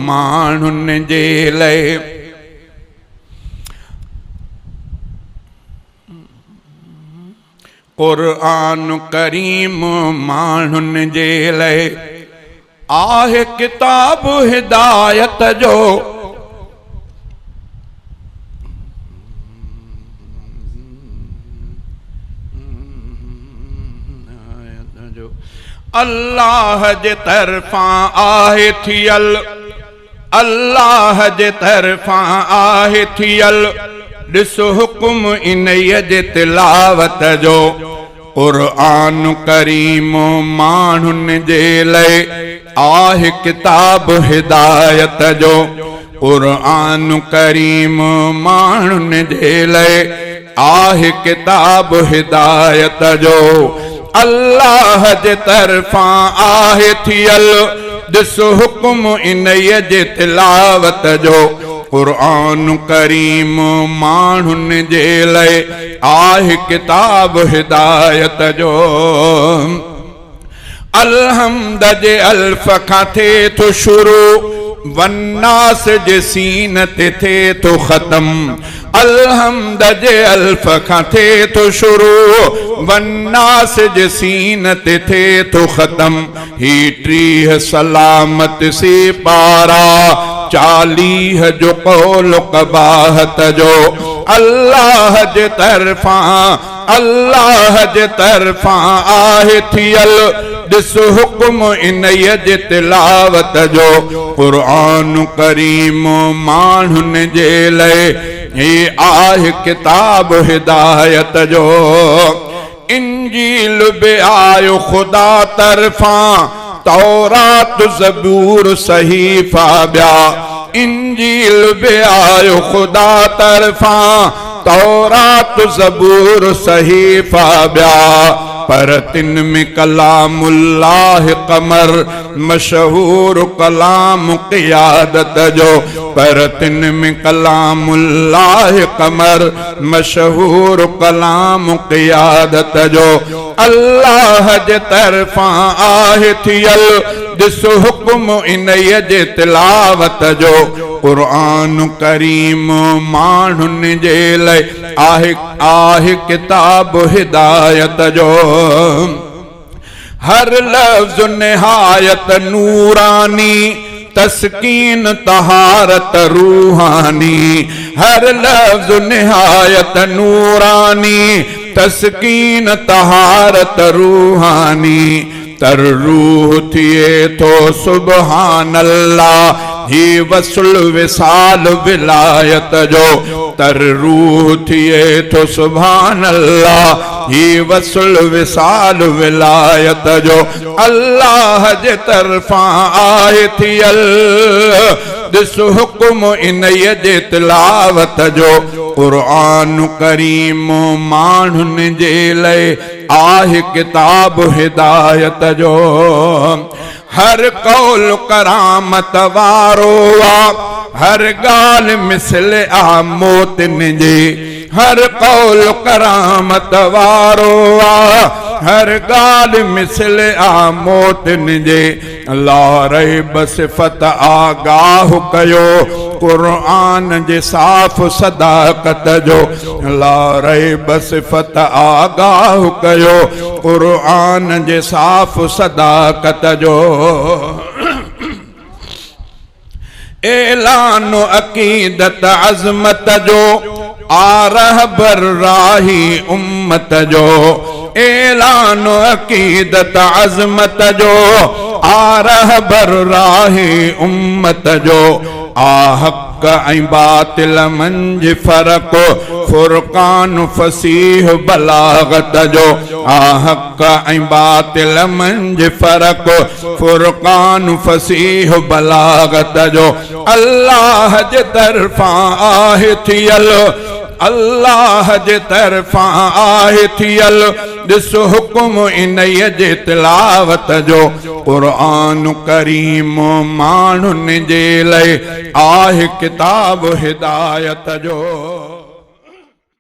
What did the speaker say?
माण्हुन जे लाइ क़ुरान करीम माण्हुन जे लाइ आहे किताब हिदायत जो अल्लाह जे तरफ़ां आहे थियल अल्लाह जे तरफ़ां आहे थियल ॾिस हुकुम इन्हीअ जे तिलावत जो क़ुरान करीम माण्हुन जे लाइ आहे किताब हिदायत जो क़ुरान करीम माण्हुन जे लाइ आहे किताब हिदायत जो अल्लाह जे तरफ़ां आहे थियल ॾिस हुकुम इन्हीअ जे तिलावत जो क़ुरान करीम माण्हुन जे लाइ आहे किताब हिदायत जो अलहम्द जे अल्फ खां थिए थो शुरू वन्नास जे सीन ते थिए थो ख़त्म अलहम्द जे अल्फ खां थिए थो शुरू वन्नास जे सीन ते थिए थो ख़त्म ही 30 सलामत से पारा 40 जो कौल कबाहत जो अल्लाह जे तरफ़ां आहे थियल ॾिस हुकुम इन्हीअ जे तिलावत जो क़ुरान करीम माण्हुन जे लाइ ही आहे किताब हिदायत जो इंजील बि आयो ख़ुदा तरफ़ां तौरात ज़बूर सहीफ़ा ॿिया इंजील बि आयो ख़ुदा तरफ़ां तौरात ज़बूर सहीफ़ा ॿिया पर तिन में कलामुल्लाह कमर मशहूर कलाम क़ियादत जो पर तिन में कलामुल्लाह कमर मशहूर कलाम क़ियादत जो अल्लाह जे तरफ़ां आहे थियल ॾिस हुकुम इन्हीअ जे तिलावत जो क़ुरान करीम माण्हुन जे लाइ आहे किताब हिदायत जो हर लफ्ज़ निहायत नूरानी तस्कीन तहारत रूहानी हर लफ्ज़ निहायत नूरानी तस्कीन तहारत रूहानी तर रूह थिए थो सुबहान अल्लाह ही वसल विसाल विलायत जो तर रूह थिए थो सुबहान अल्लाह ही वसल विसाल विलायत जो अल्लाह जे तरफ़ां आहे थियल ॾिस हुकुम इन्हीअ जे तिलावत जो क़ुरान करीम माण्हुन जे लाइ आहे किताब हिदायत जो हर कौल करामत वारो हर गाल मिसल मोतिन जे हर कौल करामत वारो हर गाल मिसल मोतिन जे ला रैब सिफ़त आगाह कयो क़ुरान जे साफ़ सदाकत जो ला रैब सिफ़त आगाह कयो क़ुरान जे साफ़ सदाकत जो ऐलान अक़ीदत अज़मत जो रहबर राही उम्मत जो ऐलान अक़ीदत अज़मत जो रहबर राही उम्मत जो हक़ ऐं बातिल मंझि फ़र्क़ फ़ुरक़ान फ़सीह बलागत जो हक़ ऐं बातिल मंझि फ़र्क़ फ़ुरक़ान फ़सीह बलागत जो अल्लाह जे तरफ़ां आहे थियल अल्लाह जे तरफ़ां आहे थियल ॾिस हुकुम इन्हीअ जे तिलावत जो क़ुरान करीम माण्हुनि जे लाइ आहे किताब हिदायत जो।